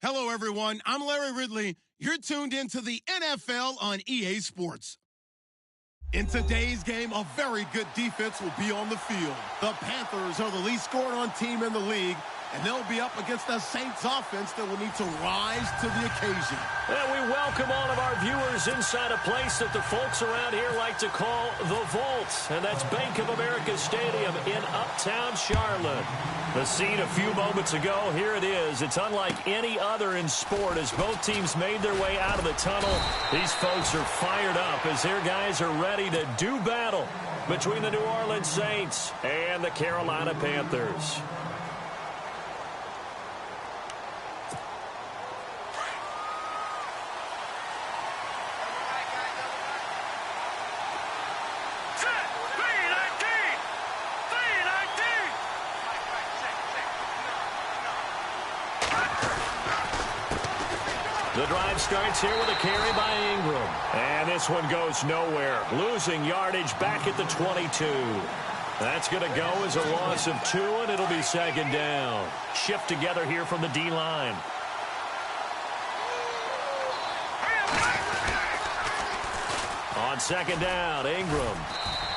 Hello, everyone. I'm Larry Ridley. You're tuned into the NFL on EA Sports. In today's game, a very good defense will be on the field. The Panthers are the least scored-on team in the league, and they'll be up against the Saints offense that will need to rise to the occasion. And we welcome all of our viewers inside a place that the folks around here like to call the Vault, and that's Bank of America Stadium in Uptown Charlotte. The scene a few moments ago, here it is. It's unlike any other in sport as both teams made their way out of the tunnel. These folks are fired up as their guys are ready to do battle between the New Orleans Saints and the Carolina Panthers. The drive starts here with a carry by Ingram. And this one goes nowhere. Losing yardage back at the 22. That's going to go as a loss of 2, and it'll be second down. Shift together here from the D-line. On second down, Ingram.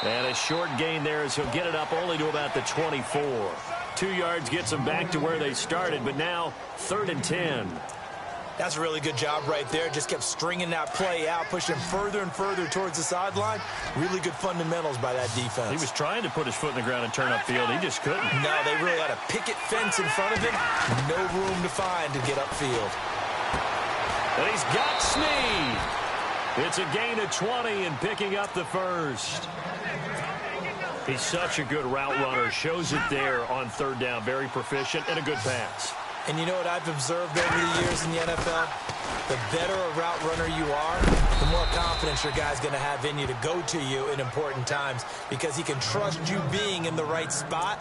And a short gain there as he'll get it up only to about the 24. 2 yards gets him back to where they started, but now 3rd and 10. That's a really good job right there. Just kept stringing that play out, pushing further and further towards the sideline. Really good fundamentals by that defense. He was trying to put his foot in the ground and turn upfield. He just couldn't. No, they really had a picket fence in front of him. No room to find to get upfield. And he's got Snead. It's a gain of 20 and picking up the first. He's such a good route runner. Shows it there on 3rd down. Very proficient and a good pass. And you know what I've observed over the years in the NFL? The better a route runner you are, the more confidence your guy's going to have in you to go to you in important times because he can trust you being in the right spot,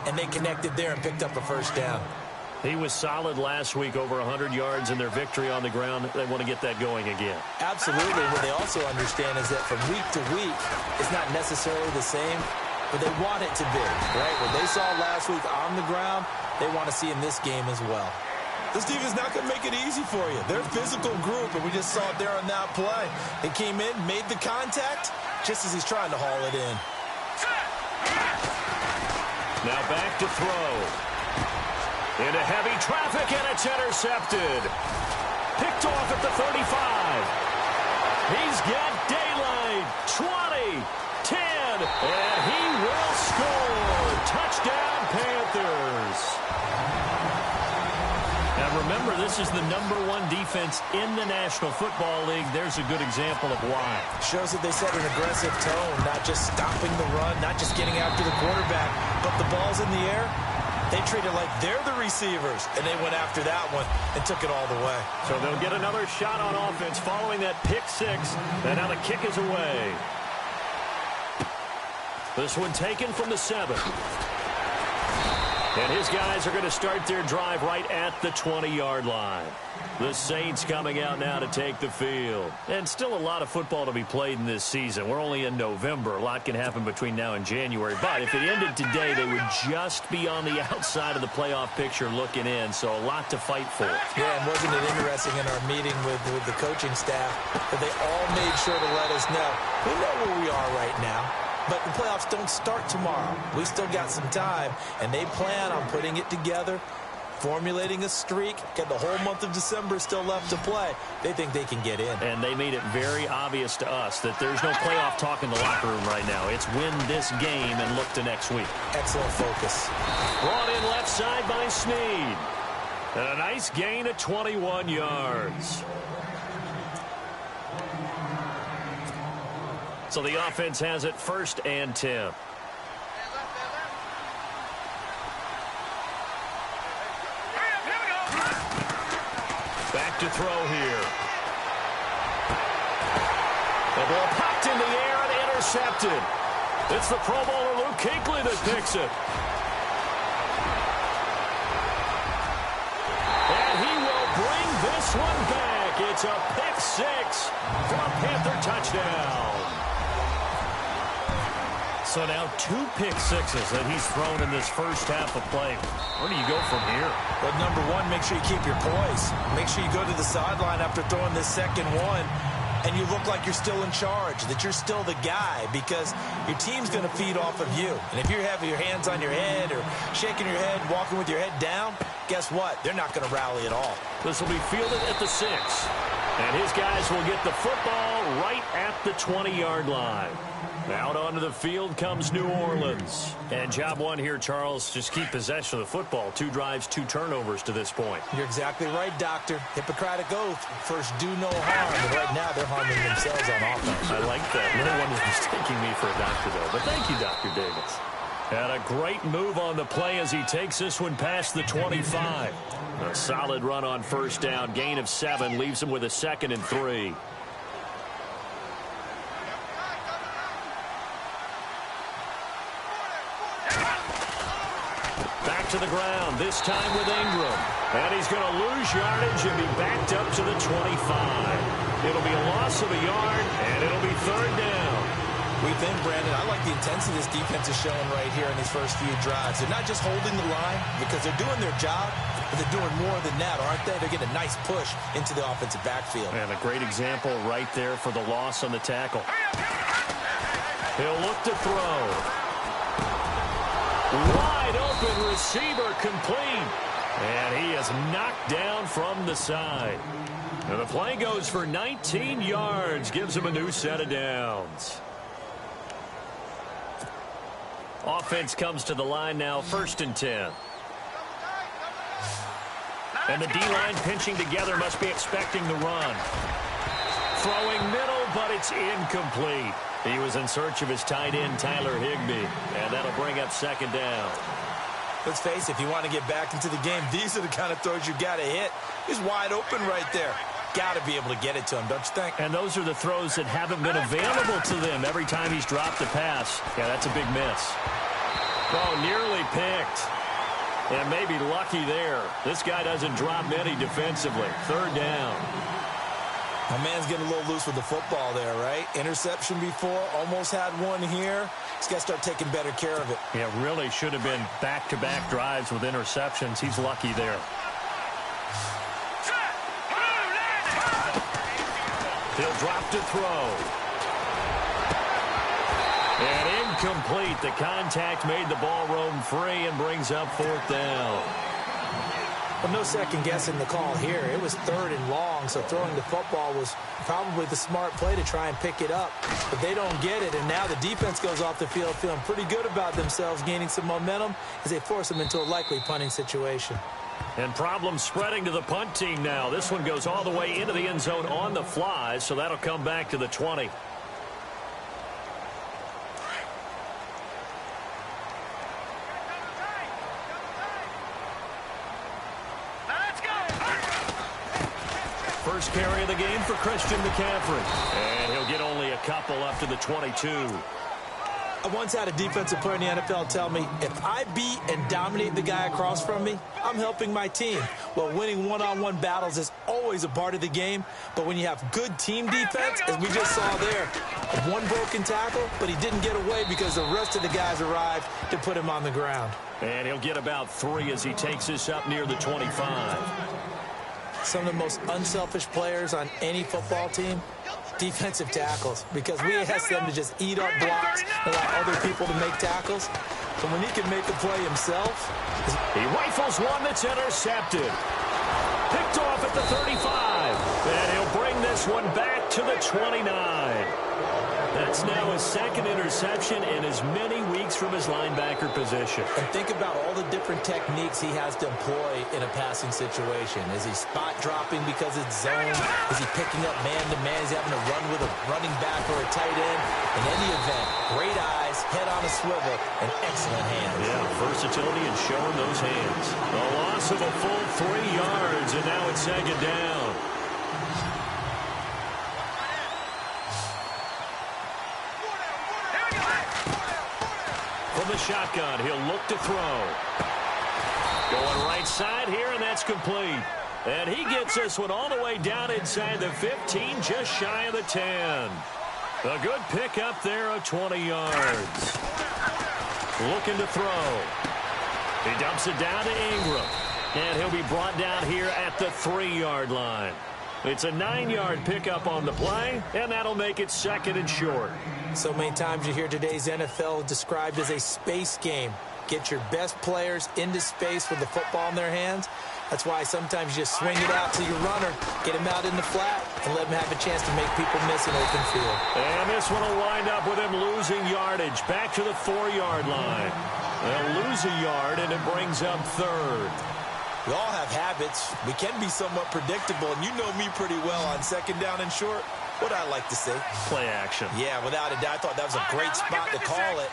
and they connected there and picked up a first down. He was solid last week, over 100 yards in their victory on the ground. They want to get that going again. Absolutely. What they also understand is that from week to week, it's not necessarily the same, but they want it to be, right? What they saw last week on the ground, they want to see in this game as well. This defense not going to make it easy for you. They're a physical group, and we just saw it there on that play. They came in, made the contact, just as he's trying to haul it in. Now back to throw. Into heavy traffic, and it's intercepted. Picked off at the 35. He's got daylight. 20, 10, and he will score. Touchdown, Panthers. Now remember, this is the #1 defense in the National Football League. There's a good example of why. Shows that they set an aggressive tone, not just stopping the run, not just getting after the quarterback, but the ball's in the air. They treat it like they're the receivers, and they went after that one and took it all the way. So they'll get another shot on offense following that pick 6, and now the kick is away. This one taken from the 7. And his guys are going to start their drive right at the 20-yard line. The Saints coming out now to take the field. And still a lot of football to be played in this season. We're only in November. A lot can happen between now and January. But if it ended today, they would just be on the outside of the playoff picture looking in. So a lot to fight for. Yeah, and wasn't it interesting in our meeting with the coaching staff that they all made sure to let us know, we know where we are right now. But the playoffs don't start tomorrow. We still got some time, and they plan on putting it together, formulating a streak, get the whole month of December still left to play. They think they can get in. And they made it very obvious to us that there's no playoff talk in the locker room right now. It's win this game and look to next week. Excellent focus. Brought in left side by Snead. And a nice gain of 21 yards. So the offense has it 1st and 10. Back to throw here. The ball popped in the air and intercepted. It's the Pro Bowler Luke Kuechly that picks it. And he will bring this one back. It's a pick 6 for a Panther touchdown. So now 2 pick sixes that he's thrown in this first half of play. Where do you go from here? Well, number one, make sure you keep your poise. Make sure you go to the sideline after throwing this second one, and you look like you're still in charge, that you're still the guy, because your team's going to feed off of you. And if you're having your hands on your head or shaking your head, walking with your head down, guess what? They're not going to rally at all. This will be fielded at the 6. And his guys will get the football right at the 20-yard line. Out onto the field comes New Orleans. And job one here, Charles, just keep possession of the football. 2 drives, 2 turnovers to this point. You're exactly right, Doctor. Hippocratic oath. First, do no harm. And right now, they're harming themselves on offense. I like that. No one is mistaking me for a doctor, though. But thank you, Dr. Davis. And a great move on the play as he takes this one past the 25. A solid run on first down. Gain of 7 leaves him with a 2nd and 3. Back to the ground, this time with Ingram. And he's going to lose yardage and be backed up to the 25. It'll be a loss of a yard, and it'll be 3rd down. We think, Brandon, I like the intensity this defense is showing right here in these first few drives. They're not just holding the line because they're doing their job, but they're doing more than that, aren't they? They're getting a nice push into the offensive backfield. And a great example right there for the loss on the tackle. He'll look to throw. Wide open receiver complete. And he is knocked down from the side. And the play goes for 19 yards. Gives him a new set of downs. Offense comes to the line now, 1st and 10. And the D-line pinching together, must be expecting the run. Throwing middle, but it's incomplete. He was in search of his tight end, Tyler Higbee. And that'll bring up 2nd down. Let's face it, if you want to get back into the game, these are the kind of throws you got to hit. He's wide open right there. Got to be able to get it to him, don't you think? And those are the throws that haven't been available to them every time he's dropped a pass. Yeah, that's a big miss. Oh, nearly picked. And maybe lucky there. This guy doesn't drop many defensively. 3rd down. My man's getting a little loose with the football there, right? Interception before, almost had one here. He's got to start taking better care of it. Yeah, really should have been back-to-back drives with interceptions. He's lucky there. He'll drop to throw. And incomplete. The contact made the ball roam free and brings up 4th down. Well, no second guessing the call here. It was 3rd and long, so throwing the football was probably the smart play to try and pick it up. But they don't get it, and now the defense goes off the field feeling pretty good about themselves, gaining some momentum as they force them into a likely punting situation. And problems spreading to the punt team now. This one goes all the way into the end zone on the fly, so that'll come back to the 20. First carry of the game for Christian McCaffrey. And he'll get only a couple up to the 22. I once had a defensive player in the NFL tell me, if I beat and dominate the guy across from me, I'm helping my team. Well, winning one-on-one battles is always a part of the game, but when you have good team defense, as we just saw there, one broken tackle, but he didn't get away because the rest of the guys arrived to put him on the ground. And he'll get about 3 as he takes this up near the 25. Some of the most unselfish players on any football team, defensive tackles, because we ask them to just eat up blocks and allow other people to make tackles. But when he can make a play himself, he rifles one that's intercepted. Picked off at the 35. And he'll bring this one back to the 29. That's now his 2nd interception in as many weeks from his linebacker position. And think about all the different techniques he has to employ in a passing situation. Is he spot dropping because it's zone? Is he picking up man-to-man? Is he having to run with a running back or a tight end? In any event, great eyes, head on a swivel, and excellent hands. Yeah, versatility and showing those hands. A loss of a full 3 yards, and now it's 2nd down. From the shotgun, he'll look to throw. Going right side here, and that's complete. And he gets this one all the way down inside the 15, just shy of the 10. A good pick up there of 20 yards. looking to throw. He dumps it down to Ingram. And he'll be brought down here at the 3-yard line. It's a 9-yard pickup on the play, and that'll make it 2nd and short. So many times you hear today's NFL described as a space game. Get your best players into space with the football in their hands. That's why sometimes you just swing it out to your runner, get him out in the flat, and let him have a chance to make people miss an open field. And this one will wind up with him losing yardage. Back to the 4-yard line. They'll lose a yard, and it brings up 3rd. We all have habits. We can be somewhat predictable, and you know me pretty well on 2nd down and short. What I like to say? Play action. Yeah, without a doubt, I thought that was a great spot to call it.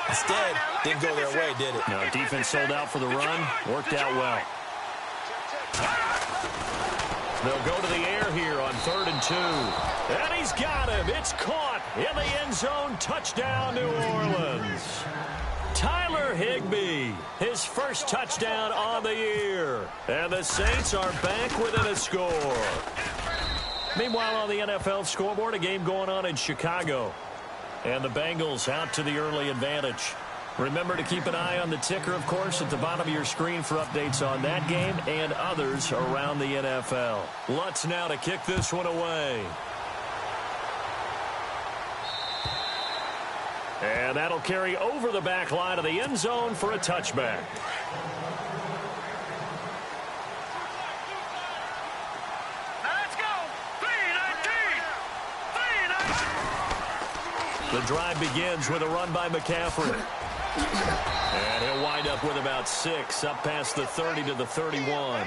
Instead, didn't go their way, did it? No, defense sold out for the run. Worked out well. They'll go to the air here on 3rd and 2. And he's got him. It's caught in the end zone. Touchdown, New Orleans. Tyler Higbee, his first touchdown on the year. And the Saints are back within a score. Meanwhile, on the NFL scoreboard, a game going on in Chicago. And the Bengals out to the early advantage. Remember to keep an eye on the ticker, of course, at the bottom of your screen for updates on that game and others around the NFL. Lutz now to kick this one away. And that'll carry over the back line of the end zone for a touchback. Let's go! 3-19! The drive begins with a run by McCaffrey. And he'll wind up with about 6, up past the 30 to the 31.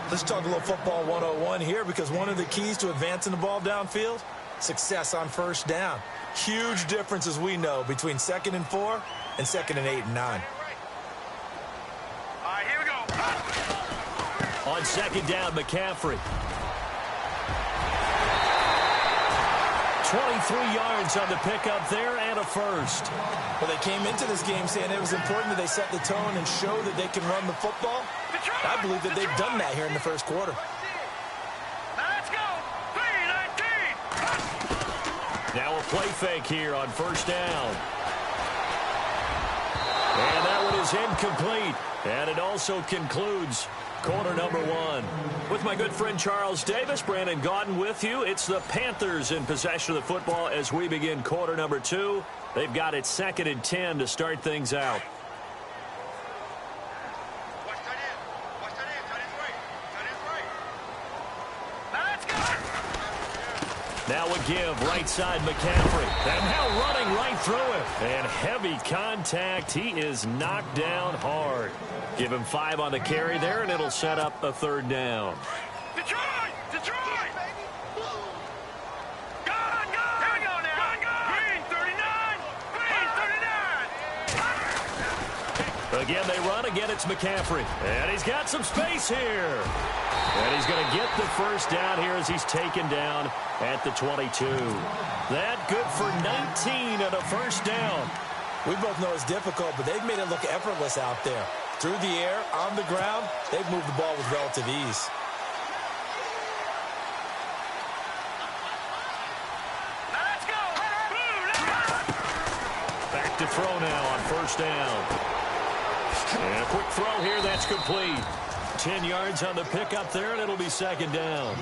Let's talk a little football 101 here, because one of the keys to advancing the ball downfield, success on 1st down. Huge difference, as we know, between 2nd and 4 and 2nd and 8 and 9. All right, here we go. On 2nd down, McCaffrey. 23 yards on the pickup there and a first. Well, they came into this game saying it was important that they set the tone and show that they can run the football. I believe that they've done that here in the 1st quarter. Let's go! 3-19! Now a play fake here on 1st down. And that one is incomplete. And it also concludes quarter number 1. With my good friend Charles Davis, Brandon Gaudin with you. It's the Panthers in possession of the football as we begin quarter number 2. They've got it 2nd and 10 to start things out. Now a give, right side McCaffrey. And now running right through it. And heavy contact. He is knocked down hard. Give him 5 on the carry there, and it'll set up a 3rd down. Detroit! Detroit! Gone! Here we go now! Green 39! Green 39! Again, they run. Again, it's McCaffrey. And he's got some space here. And he's going to get the 1st down here as he's taken down at the 22. That good for 19 and a 1st down. We both know it's difficult, but they've made it look effortless out there. Through the air, on the ground, they've moved the ball with relative ease. Let's go! Back to throw now on 1st down. And a quick throw here, that's complete. 10 yards on the pickup there, and it'll be 2nd down.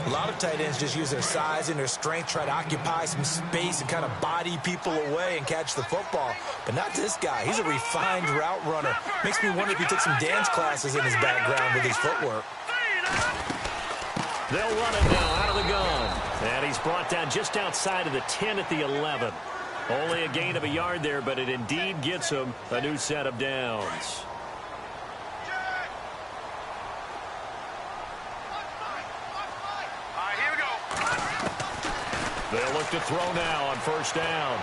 A lot of tight ends just use their size and their strength, try to occupy some space and kind of body people away and catch the football. But not this guy. He's a refined route runner. Makes me wonder if he took some dance classes in his background with his footwork. They'll run it now out of the gun. And he's brought down just outside of the 10 at the 11. Only a gain of a yard there, but it indeed gets him a new set of downs. They'll look to throw now on 1st down.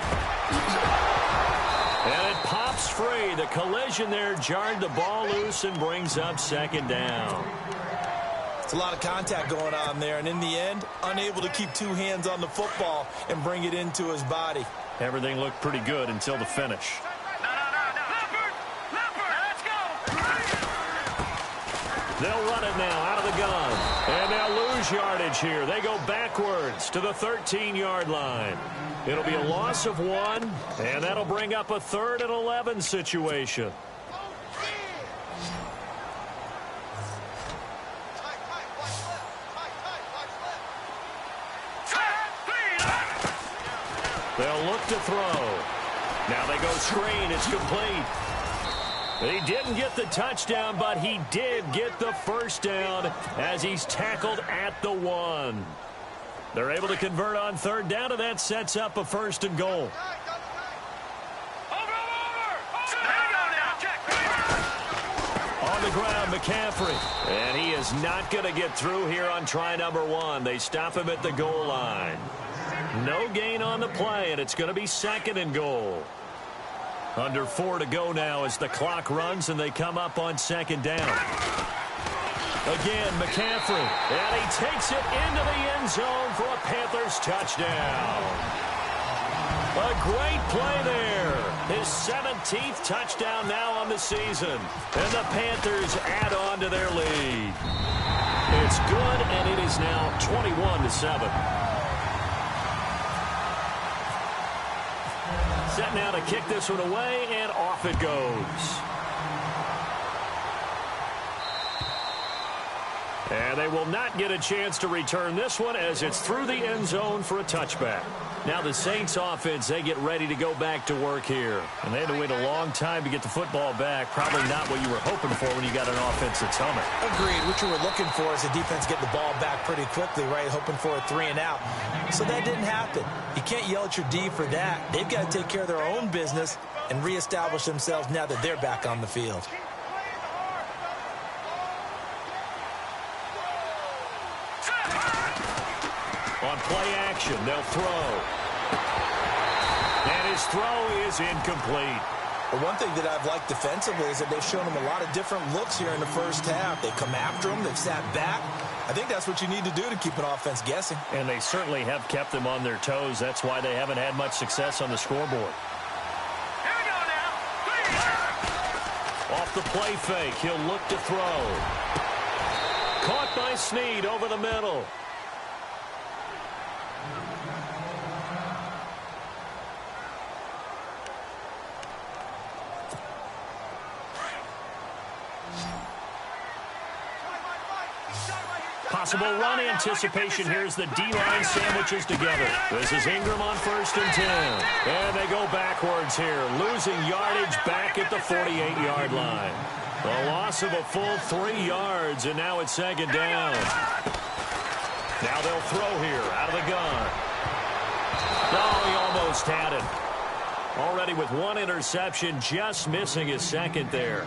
And it pops free. The collision there jarred the ball loose and brings up 2nd down. It's a lot of contact going on there, and in the end, unable to keep 2 hands on the football and bring it into his body. Everything looked pretty good until the finish. Let's go! They'll run it now out of the gun. And they'll lose lose yardage here. They go backwards to the 13-yard line. It'll be a loss of 1, and that'll bring up a 3rd and 11 situation. They'll look to throw. Now they go screen. It's complete. He didn't get the touchdown, but he did get the first down as he's tackled at the 1. They're able to convert on 3rd down, and that sets up a 1st and goal. On the ground, McCaffrey. And he is not going to get through here on try number 1. They stop him at the goal line. No gain on the play, and it's going to be 2nd and goal. Under 4 to go now as the clock runs, and they come up on 2nd down. Again, McCaffrey, and he takes it into the end zone for a Panthers touchdown. A great play there. His 17th touchdown now on the season, and the Panthers add on to their lead. It's good, and it is now 21-7. Set now to kick this one away, and off it goes. And they will not get a chance to return this one as it's through the end zone for a touchback. Now the Saints offense, they get ready to go back to work here. And they had to wait a long time to get the football back. Probably not what you were hoping for when you got an offense that's humming. Agreed. What you were looking for is the defense get the ball back pretty quickly, right? Hoping for a 3 and out. So that didn't happen. You can't yell at your D for that. They've got to take care of their own business and reestablish themselves now that they're back on the field. On play action, they'll throw. And his throw is incomplete. But one thing that I've liked defensively is that they've shown them a lot of different looks here in the first half. They come after them. They've sat back. I think that's what you need to do to keep an offense guessing. And they certainly have kept them on their toes. That's why they haven't had much success on the scoreboard. Here we go now. Off the play fake, he'll look to throw. Caught by Snead over the middle. Possible run anticipation. Here's the D-line sandwiches together. This is Ingram on 1st and 10. And they go backwards here, losing yardage back at the 48-yard line. A loss of a full 3 yards, and now it's 2nd down. Now they'll throw here out of the gun. Oh, he almost had it. Already with 1 interception, just missing his 2nd there.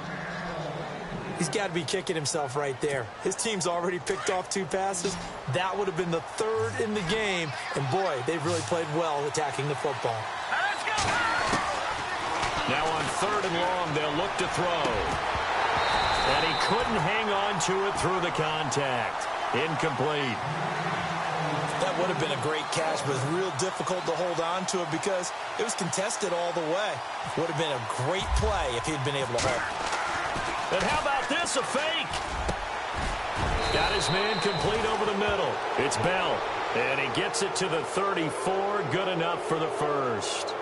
He's got to be kicking himself right there. His team's already picked off 2 passes. That would have been the 3rd in the game. And, boy, they've really played well attacking the football. Let's go. Now on 3rd and long, they'll look to throw. And he couldn't hang on to it through the contact. Incomplete. That would have been a great catch, but it's real difficult to hold on to it because it was contested all the way. Would have been a great play if he'd been able to hold it. And how about this, a fake? Got his man complete over the middle. It's Bell, and he gets it to the 34, good enough for the first.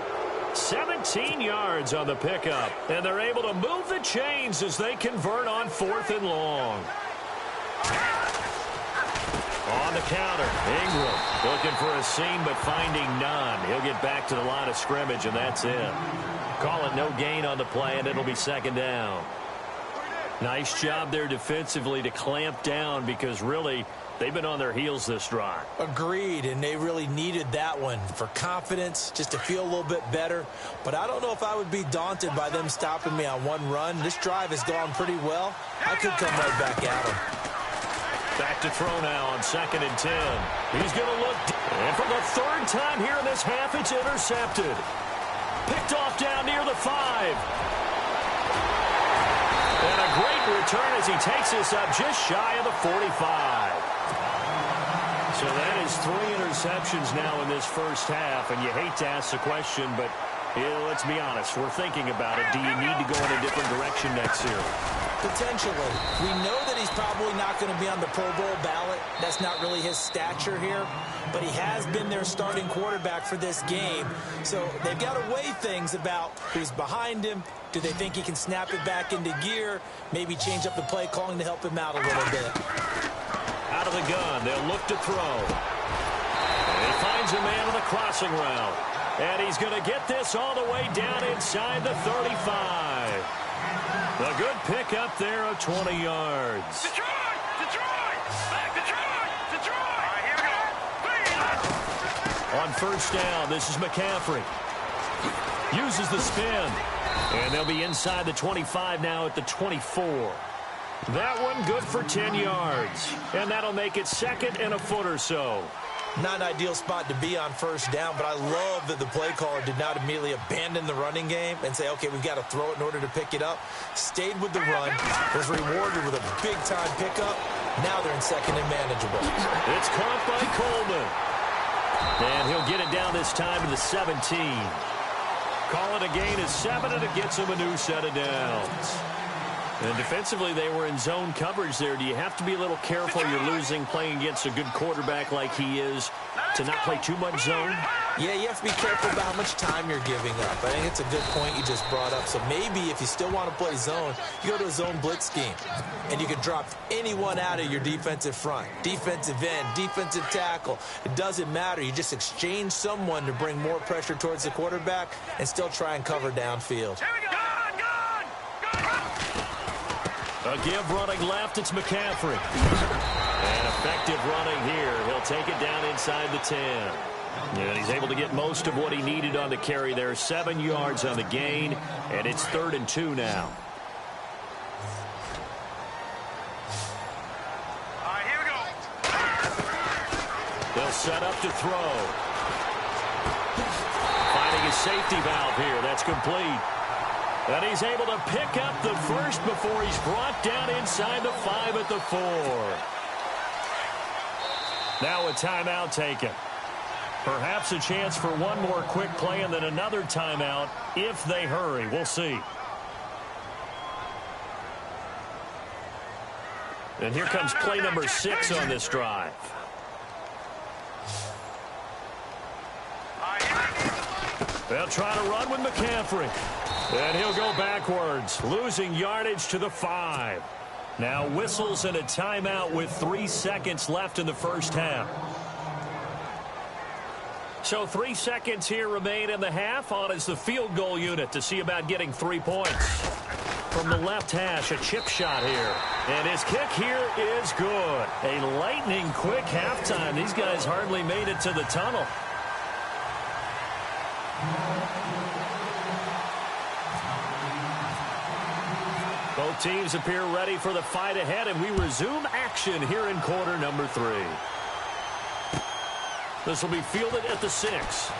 17 yards on the pickup, and they're able to move the chains as they convert on 4th and long. On the counter, Ingram looking for a seam but finding none. He'll get back to the line of scrimmage, and that's it. Call it no gain on the play, and it'll be 2nd down. Nice job there defensively to clamp down because really they've been on their heels this drive. Agreed, and they really needed that one for confidence, just to feel a little bit better. But I don't know if I would be daunted by them stopping me on 1 run. This drive has gone pretty well. I could come right back at them. Back to throw now on 2nd and 10. He's going to look. And for the 3rd time here in this half, it's intercepted. Picked off down near the 5. And a great return as he takes this up just shy of the 45. So that is 3 interceptions now in this first half. And you hate to ask the question, but let's be honest. We're thinking about it. Do you need to go in a different direction next year? Potentially. We know that he's probably not going to be on the Pro Bowl ballot. That's not really his stature here. But he has been their starting quarterback for this game. So they've got to weigh things about who's behind him. Do they think he can snap it back into gear? Maybe change up the play calling to help him out a little bit. Out of the gun, they'll look to throw. And he finds a man on the crossing route. And he's going to get this all the way down inside the 35. A good pick up there of 20 yards. Detroit! Detroit! Back Detroit! Detroit! All right, here we go. On first down, this is McCaffrey. Uses the spin. And they'll be inside the 25 now at the 24. That one good for 10 yards. And that'll make it second and a foot or so. Not an ideal spot to be on first down, but I love that the play caller did not immediately abandon the running game and say, okay, we've got to throw it in order to pick it up. Stayed with the run, was rewarded with a big-time pickup. Now they're in second and manageable. It's caught by Coleman. And he'll get it down this time to the 17. Call it a gain of 7, and it gets him a new set of downs. And defensively, they were in zone coverage there. Do you have to be a little careful? You're losing playing against a good quarterback like he is to not play too much zone? Yeah, you have to be careful about how much time you're giving up. I think it's a good point you just brought up. So maybe if you still want to play zone, you go to a zone blitz scheme. And you can drop anyone out of your defensive front. Defensive end, defensive tackle. It doesn't matter. You just exchange someone to bring more pressure towards the quarterback and still try and cover downfield. Here we go. A give running left, it's McCaffrey. And effective running here. He'll take it down inside the 10. And he's able to get most of what he needed on the carry there. 7 yards on the gain, and it's 3rd and 2 now. All right, here we go. They'll set up to throw. Finding his safety valve here. That's complete. And he's able to pick up the first before he's brought down inside the 5 at the 4. Now a timeout taken. Perhaps a chance for one more quick play and then another timeout if they hurry. We'll see. And here comes play number 6 on this drive. They'll try to run with McCaffrey. And he'll go backwards, losing yardage to the 5. Now whistles and a timeout with 3 seconds left in the first half. So 3 seconds here remain in the half. On is the field goal unit to see about getting 3 points. From the left hash, a chip shot here. And his kick here is good. A lightning quick halftime. These guys hardly made it to the tunnel. Both teams appear ready for the fight ahead, and we resume action here in quarter number 3. This will be fielded at the 6.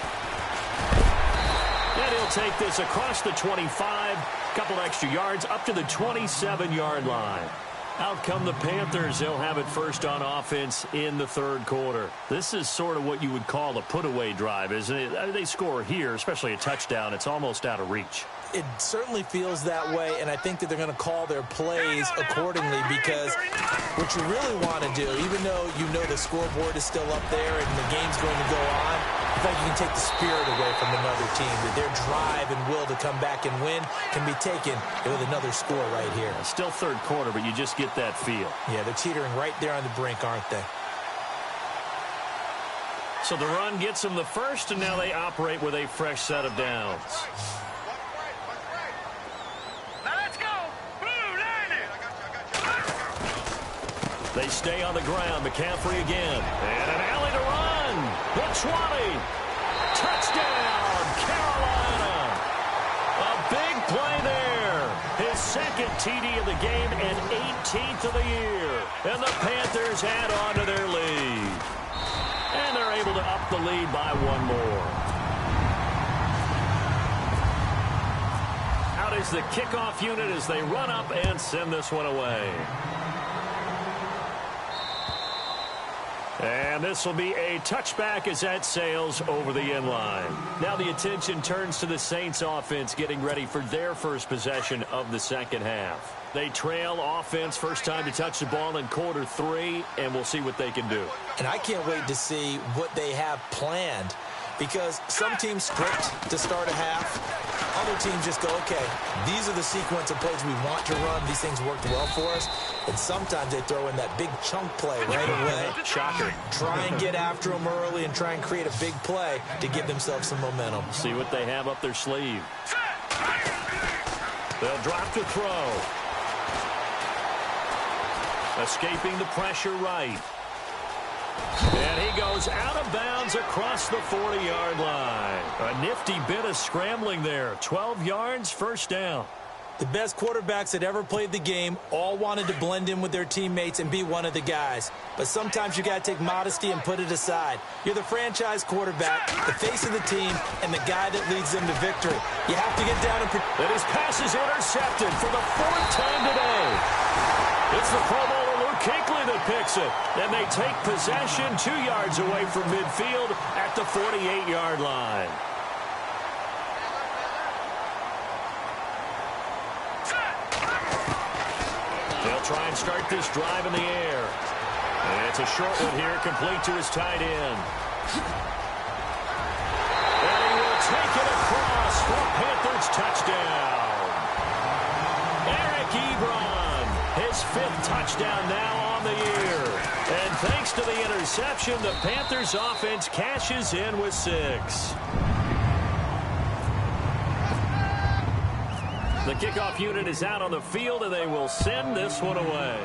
And he'll take this across the 25, couple extra yards up to the 27-yard line. Out come the Panthers. They'll have it first on offense in the 3rd quarter. This is sort of what you would call a put-away drive, isn't it? I mean, they score here, especially a touchdown. It's almost out of reach. It certainly feels that way, and I think that they're going to call their plays accordingly because what you really want to do, even though you know the scoreboard is still up there and the game's going to go on, I think you can take the spirit away from another team, that their drive and will to come back and win can be taken with another score right here. Still 3rd quarter, but you just get that feel. Yeah, they're teetering right there on the brink, aren't they? So the run gets them the first, and now they operate with a fresh set of downs. They stay on the ground. McCaffrey again. And an alley to run. The 20. Touchdown, Carolina. A big play there. His 2nd TD of the game and 18th of the year. And the Panthers add on to their lead. And they're able to up the lead by 1 more. Out is the kickoff unit as they run up and send this one away. And this will be a touchback as that sails over the end line. Now the attention turns to the Saints offense getting ready for their first possession of the second half. They trail offense first time to touch the ball in quarter 3, and we'll see what they can do. And I can't wait to see what they have planned, because some teams script to start a half. Other teams just go, okay, these are the sequence of plays we want to run. These things worked well for us. And sometimes they throw in that big chunk play right away. Shocker. Try and get after them early and try and create a big play to give themselves some momentum. See what they have up their sleeve. They'll drop to throw. Escaping the pressure right. And he goes out of bounds across the 40-yard line. A nifty bit of scrambling there. 12 yards, first down. The best quarterbacks that ever played the game all wanted to blend in with their teammates and be one of the guys. But sometimes you got to take modesty and put it aside. You're the franchise quarterback, the face of the team, and the guy that leads them to victory. You have to get down and... And his pass is intercepted for the 4th time today. It's the Pro Bowler Luke Kuechly that picks it. And they take possession 2 yards away from midfield at the 48-yard line. They'll try and start this drive in the air. And it's a short one here, complete to his tight end. And he will take it across for a Panthers touchdown. Eric Ebron, his 5th touchdown now on the year. And thanks to the interception, the Panthers offense cashes in with 6. The kickoff unit is out on the field, and they will send this one away.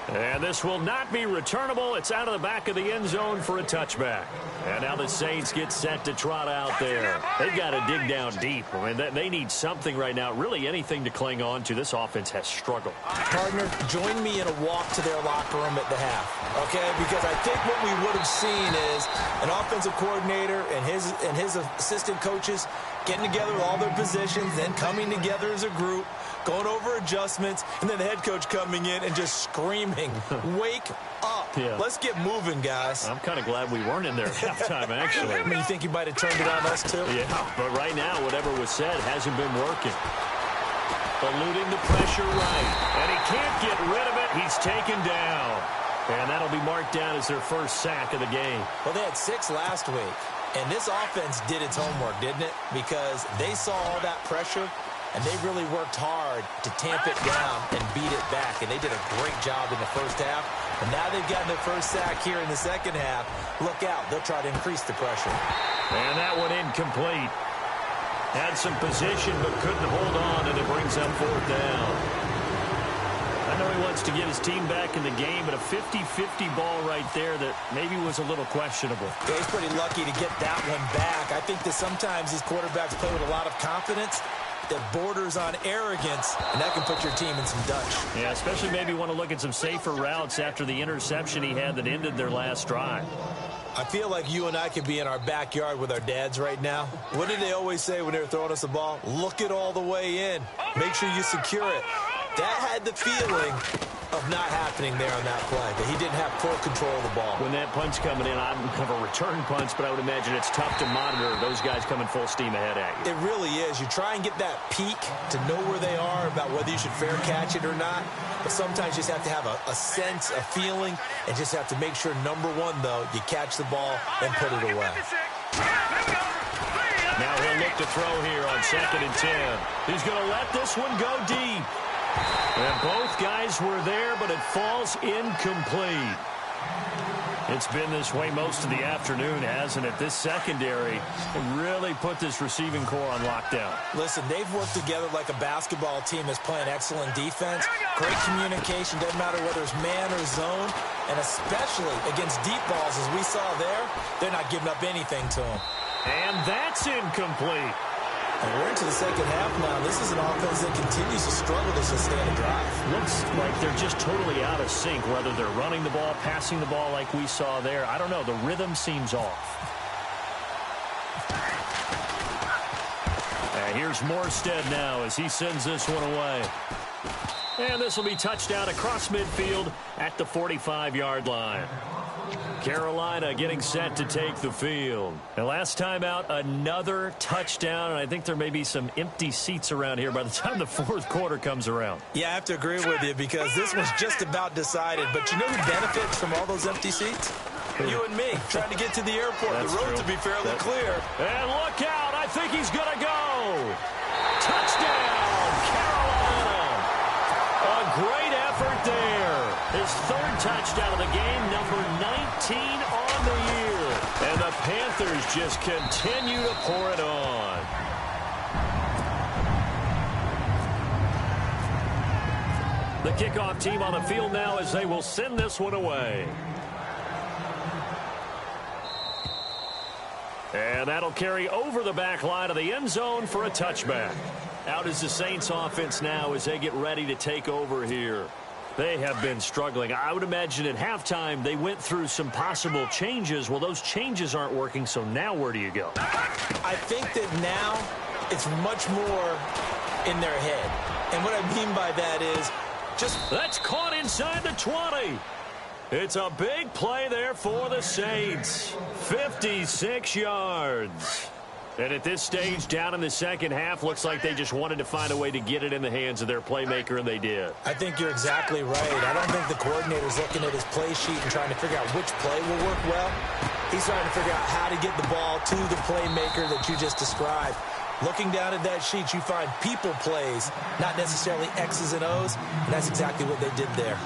And this will not be returnable. It's out of the back of the end zone for a touchback. And now the Saints get set to trot out there. They've got to dig down deep. I mean, they need something right now, really anything to cling on to. This offense has struggled. Partner, join me in a walk to their locker room at the half, okay? Because I think what we would have seen is an offensive coordinator and his assistant coaches getting together with all their positions, then coming together as a group, going over adjustments, and then the head coach coming in and just screaming, wake up. Yeah. Let's get moving, guys. I'm kind of glad we weren't in there at halftime, actually. I mean, you think he might have turned it on us, too? Yeah, but right now, whatever was said hasn't been working. Eluding the pressure right. And he can't get rid of it. He's taken down. And that'll be marked down as their first sack of the game. Well, they had 6 last week. And this offense did its homework, didn't it? Because they saw all that pressure, and they really worked hard to tamp it down and beat it back. And they did a great job in the first half. And now they've gotten their first sack here in the second half. Look out. They'll try to increase the pressure. And that one incomplete. Had some position but couldn't hold on, and it brings up 4th down. I know he wants to get his team back in the game, but a 50-50 ball right there that maybe was a little questionable. Yeah, he's pretty lucky to get that one back. I think that sometimes these quarterbacks play with a lot of confidence that borders on arrogance, and that can put your team in some Dutch. Yeah, especially maybe want to look at some safer routes after the interception he had that ended their last drive. I feel like you and I could be in our backyard with our dads right now. What did they always say when they were throwing us the ball? Look it all the way in. Make sure you secure it. That had the feeling of not happening there on that play, that he didn't have full control of the ball. When that punch coming in, I don't have a return punch, but I would imagine it's tough to monitor those guys coming full steam ahead at you. It really is. You try and get that peek to know where they are about whether you should fair catch it or not, but sometimes you just have to have a sense, a feeling, and just have to make sure, number one, though, you catch the ball and put it away. Now he'll look to throw here on 2nd and 10. He's going to let this one go deep. And both guys were there, but it falls incomplete. It's been this way most of the afternoon, hasn't it? This secondary really put this receiving core on lockdown. Listen, they've worked together like a basketball team that's playing excellent defense. Great communication, doesn't matter whether it's man or zone. And especially against deep balls, as we saw there, they're not giving up anything to them. And that's incomplete. And we're into the second half now. This is an offense that continues to struggle to sustain a drive. Looks like they're just totally out of sync, whether they're running the ball, passing the ball like we saw there. I don't know. The rhythm seems off. And here's Morstead now as he sends this one away. And this will be touchdown across midfield at the 45-yard line. Carolina getting set to take the field. And last time out, another touchdown, and I think there may be some empty seats around here by the time the fourth quarter comes around. Yeah, I have to agree with you because this was just about decided. But you know who benefits from all those empty seats? You and me, trying to get to the airport. That's the road true. to be fairly clear. And look out, I think he's going to go. Touchdown, Carolina. A great effort there. His third touchdown of the game, number 19 on the year. And the Panthers just continue to pour it on. The kickoff team on the field now as they will send this one away. And that'll carry over the back line of the end zone for a touchback. Out is the Saints offense now as they get ready to take over here. They have been struggling. I would imagine at halftime they went through some possible changes. Well, those changes aren't working, so now where do you go? I think that now it's much more in their head. And what I mean by that is That's caught inside the 20. It's a big play there for the Saints. 56 yards. And at this stage, down in the second half, looks like they just wanted to find a way to get it in the hands of their playmaker, and they did. I think you're exactly right. I don't think the coordinator's looking at his play sheet and trying to figure out which play will work well. He's trying to figure out how to get the ball to the playmaker that you just described. Looking down at that sheet, you find people plays, not necessarily X's and O's, and that's exactly what they did there.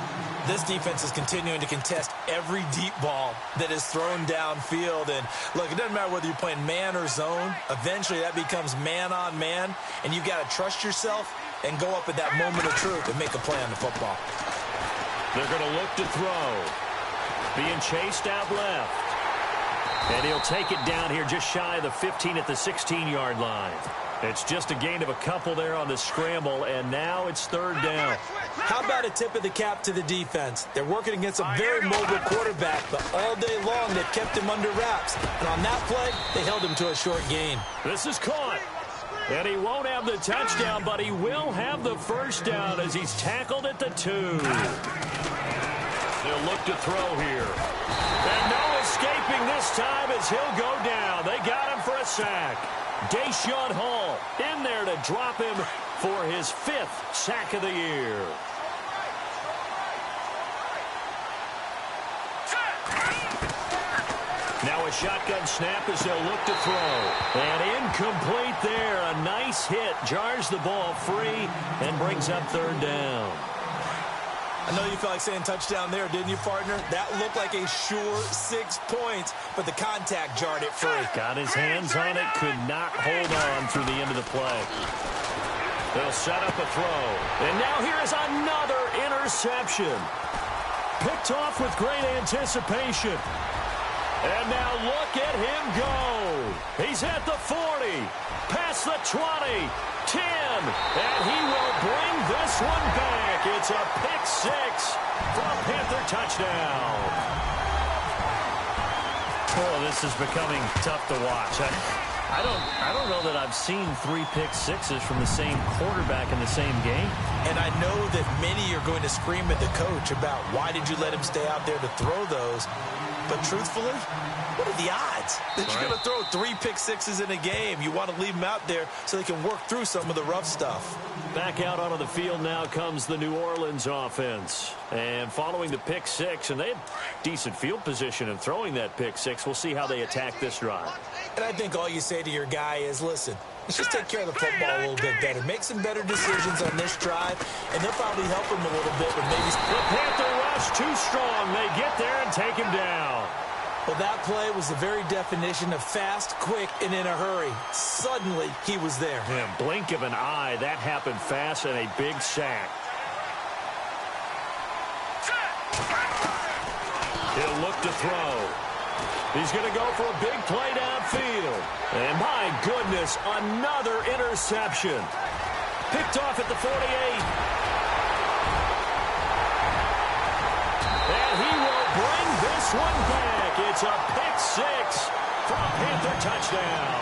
This defense is continuing to contest every deep ball that is thrown downfield. And, look, it doesn't matter whether you're playing man or zone. Eventually, that becomes man-on-man, and you've got to trust yourself and go up at that moment of truth and make a play on the football. They're going to look to throw. Being chased out left. And he'll take it down here just shy of the 15 at the 16-yard line. It's just a gain of a couple there on the scramble, and now it's third down. How about a tip of the cap to the defense? They're working against a very mobile quarterback, but all day long they've kept him under wraps. And on that play, they held him to a short gain. This is caught. And he won't have the touchdown, but he will have the first down as he's tackled at the 2. They'll look to throw here. And no escaping this time as he'll go down. They got him for a sack. Deshaun Hall in there to drop him for his 5th sack of the year. Now a shotgun snap as they'll look to throw. And incomplete there. A nice hit. Jars the ball free and brings up third down. I know you felt like saying touchdown there, didn't you, partner? That looked like a sure 6 points, but the contact jarred it free. Got his hands on it, could not hold on through the end of the play. They'll set up a throw. And now here is another interception. Picked off with great anticipation. And now look at him go. He's at the 40, past the 20, 10, and he will bring this one back. It's a pick 6 for a Panther touchdown. Oh, this is becoming tough to watch. I don't know that I've seen 3 pick sixes from the same quarterback in the same game. And I know that many are going to scream at the coach about why did you let him stay out there to throw those. But truthfully, what are the odds that you're going to throw 3 pick sixes in a game? You want to leave them out there so they can work through some of the rough stuff. Back out onto the field now comes the New Orleans offense. And following the pick 6, and they had decent field position in throwing that pick 6. We'll see how they attack this drive. And I think all you say to your guy is, listen, let's just take care of the football a little bit better. Make some better decisions on this drive, and they'll probably help him a little bit with maybe... The Panther rush too strong. They get there and take him down. Well, that play was the very definition of fast, quick, and in a hurry. Suddenly, he was there. Yeah, blink of an eye. That happened fast and a big sack. He'll look to throw. He's going to go for a big play downfield. And my goodness, another interception. Picked off at the 48. And he will bring this one back. It's a pick 6 for a Panther touchdown.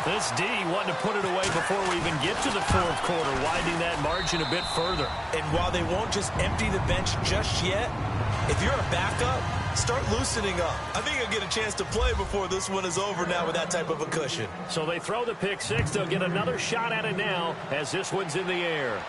This D wanting to put it away before we even get to the fourth quarter, widening that margin a bit further. And while they won't just empty the bench just yet, if you're a backup, start loosening up. I think you'll get a chance to play before this one is over now with that type of a cushion. So they throw the pick six. They'll get another shot at it now as this one's in the air.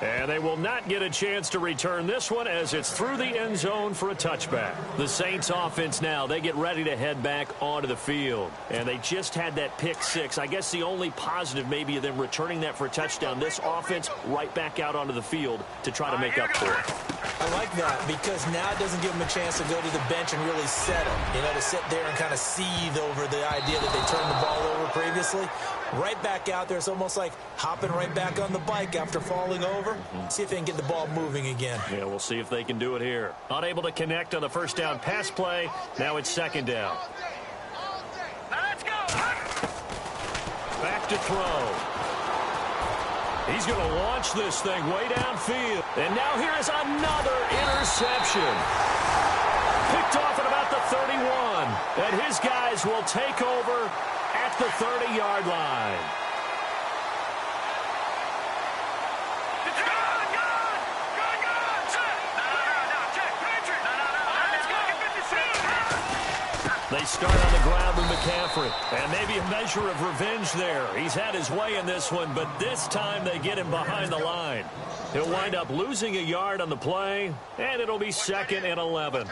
And they will not get a chance to return this one as it's through the end zone for a touchback. The Saints offense now, they get ready to head back onto the field. And they just had that pick six. I guess the only positive maybe of them returning that for a touchdown. This offense right back out onto the field to try to make up for it. I like that because now it doesn't give them a chance to go to the bench and really settle. You know, to sit there and kind of seethe over the idea that they turned the ball over previously. Right back out there. It's almost like hopping right back on the bike after falling over. See if they can get the ball moving again. Yeah, we'll see if they can do it here. Unable to connect on the first down pass play. Now it's second down. Now let's go. Back to throw. He's going to launch this thing way downfield. And now here is another interception. Picked off at about the 31. And his guys will take over at the 30-yard line. They start on the ground with McCaffrey. And maybe a measure of revenge there. He's had his way in this one, but this time they get him behind the line. He'll wind up losing a yard on the play, and it'll be second and 11.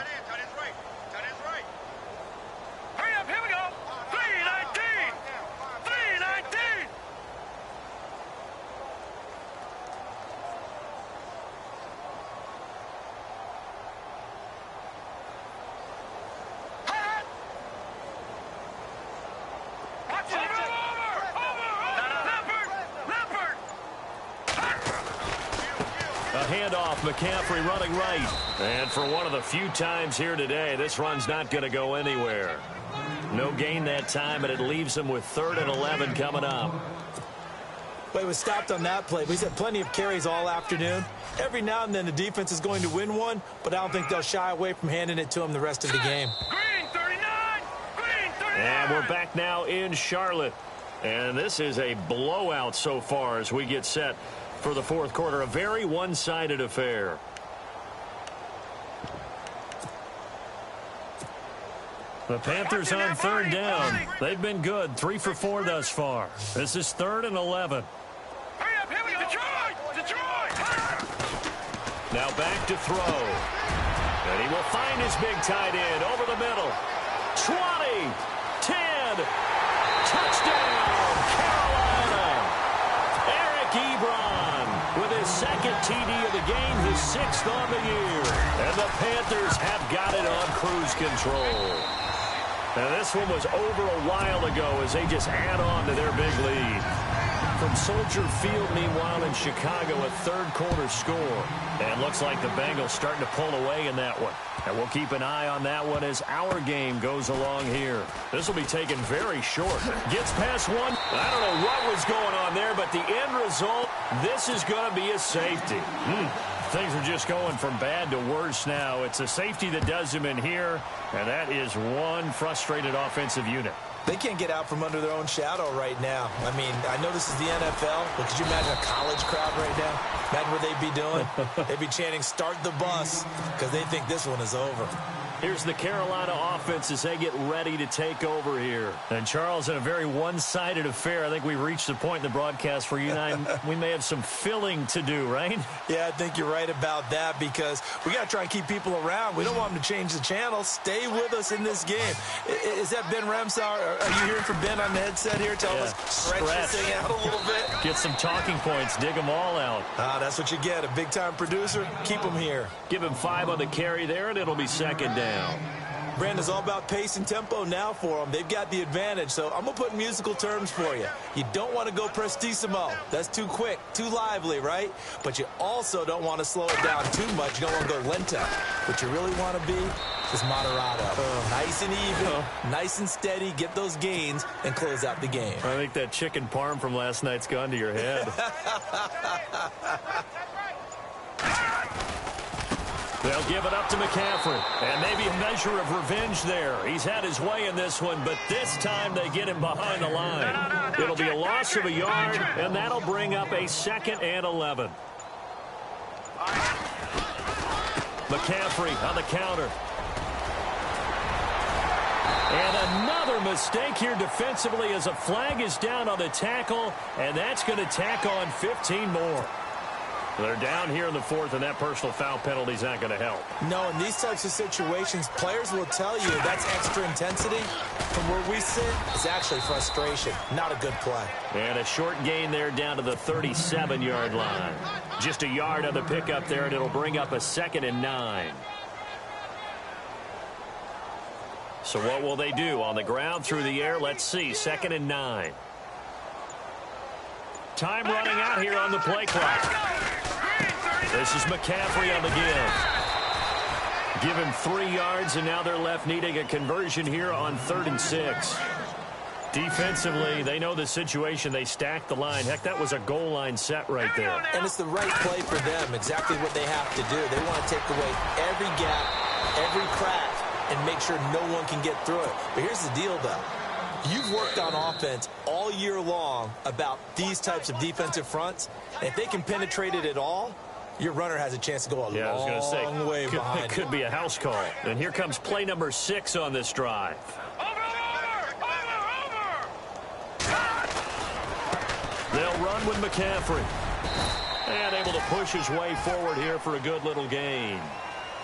Hurry up, here we go. 3:19. 3:19. A handoff, McCaffrey running right. And for one of the few times here today, this run's not going to go anywhere. No gain that time, but it leaves him with 3rd and 11 coming up. Well, he was stopped on that play, but he's had plenty of carries all afternoon. Every now and then the defense is going to win one, but I don't think they'll shy away from handing it to him the rest of the game. Green 39. Green 39. And we're back now in Charlotte. And this is a blowout so far as we get set for the fourth quarter. A very one-sided affair. The Panthers on 3rd down. They've been good. 3 for 4 thus far. This is 3rd and 11. Hurry up, here we go. Detroit. Now back to throw. And he will find his big tight end over the middle. 20, 10, touchdown, Carolina. Eric Ebron with his 2nd TD of the game, his 6th on the year. And the Panthers have got it on cruise control. Now this one was over a while ago as they just add on to their big lead. From Soldier Field, meanwhile, in Chicago, a 3rd quarter score. And looks like the Bengals starting to pull away in that one. And we'll keep an eye on that one as our game goes along here. This will be taken very short. Gets past one. I don't know what was going on there, but the end result, this is going to be a safety. Things are just going from bad to worse now. It's a safety that does them in here, and that is one frustrated offensive unit. They can't get out from under their own shadow right now. I mean, I know this is the NFL, but could you imagine a college crowd right now? Imagine what they'd be doing. They'd be chanting, "Start the bus," because they think this one is over. Here's the Carolina offense as they get ready to take over here. And, Charles, in a very one-sided affair, I think we reached the point in the broadcast where you and I, we may have some filling to do, right? Yeah, I think you're right about that because we got to try and keep people around. We don't want them to change the channel. Stay with us in this game. Is that Ben Remsar? Are you hearing from Ben on the headset here? Tell us, stretch this thing out a little bit. Get some talking points. Dig them all out. That's what you get. A big-time producer. Keep him here. Give him 5 on the carry there, and it'll be second down. Brandon's all about pace and tempo now for them. They've got the advantage, so I'm going to put musical terms for you. You don't want to go prestissimo. That's too quick, too lively, right? But you also don't want to slow it down too much. You don't want to go lento. What you really want to be is moderato. Nice and even, nice and steady, get those gains, and close out the game. I think that chicken parm from last night's gone to your head. They'll give it up to McCaffrey. And maybe a measure of revenge there. He's had his way in this one, but this time they get him behind the line. It'll be a loss of a yard, and that'll bring up a 2nd and 11. McCaffrey on the counter. And another mistake here defensively as a flag is down on the tackle, and that's going to tack on 15 more. They're down here in the fourth, and that personal foul penalty is not going to help. No, in these types of situations, players will tell you that's extra intensity. From where we sit, it's actually frustration. Not a good play. And a short gain there down to the 37-yard line. Just a yard on the pickup there, and it'll bring up a 2nd and 9. So what will they do? On the ground, through the air, let's see. 2nd and 9. Time running out here on the play clock. This is McCaffrey on the give. Give him 3 yards, and now they're left needing a conversion here on 3rd and 6. Defensively, they know the situation. They stack the line. Heck, that was a goal line set right there. And it's the right play for them, exactly what they have to do. They want to take away every gap, every crack, and make sure no one can get through it. But here's the deal, though. You've worked on offense all year long about these types of defensive fronts. And if they can penetrate it at all, your runner has a chance to go a long way behind. It could be a house call. And here comes play number 6 on this drive. They'll run with McCaffrey. And able to push his way forward here for a good little gain.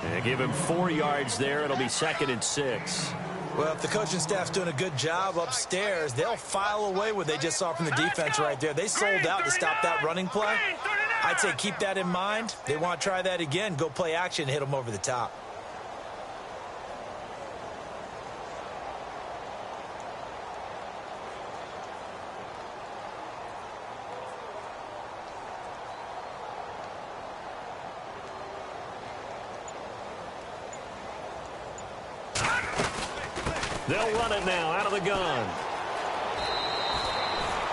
And give him 4 yards there. It'll be 2nd and 6. Well, if the coaching staff's doing a good job upstairs, they'll file away what they just saw from the defense right there. They sold out to stop that running play. I'd say keep that in mind. They want to try that again. Go play action, hit them over the top. They'll run it now out of the gun.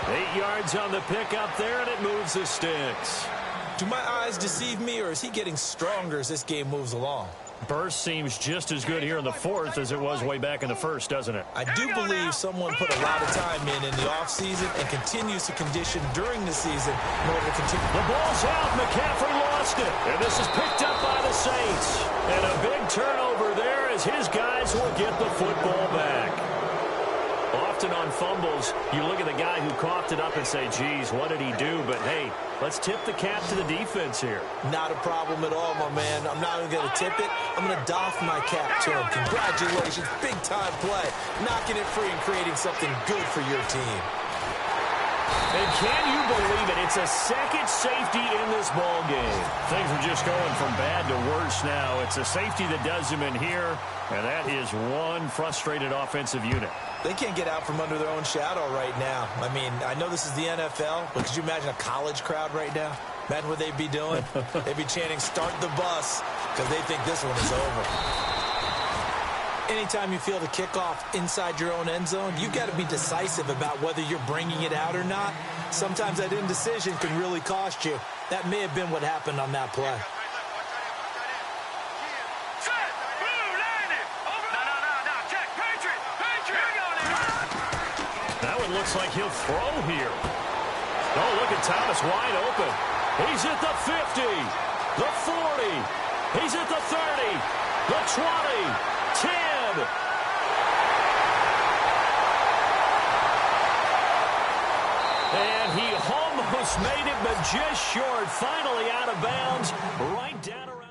8 yards on the pickup there, and it moves the sticks. Do my eyes deceive me, or is he getting stronger as this game moves along? Burst seems just as good here in the fourth as it was way back in the first, doesn't it? I do believe someone put a lot of time in the offseason and continues to condition during the season in order to continue. The ball's out. McCaffrey lost it. And this is picked up by the Saints. And a big turnover there as his guys will get the football back. Often on fumbles, you look at the guy who coughed it up and say, geez, what did he do? But, hey, let's tip the cap to the defense here. Not a problem at all, my man. I'm not even going to tip it. I'm going to doff my cap to him. Congratulations. Big-time play. Knocking it free and creating something good for your team. And can you believe it? It's a second safety in this ball game. Things are just going from bad to worse now. It's a safety that does him in here, and that is one frustrated offensive unit. They can't get out from under their own shadow right now. I mean, I know this is the NFL, but could you imagine a college crowd right now? Imagine what they'd be doing. They'd be chanting, start the bus, because they think this one is over. Anytime you feel the kickoff inside your own end zone, you've got to be decisive about whether you're bringing it out or not. Sometimes that indecision can really cost you. That may have been what happened on that play. That one looks like he'll throw here. Oh, look at Thomas wide open. He's at the 50, the 40. He's at the 30, the 20. 10. And he almost made it, but just short. Finally out of bounds, right down around.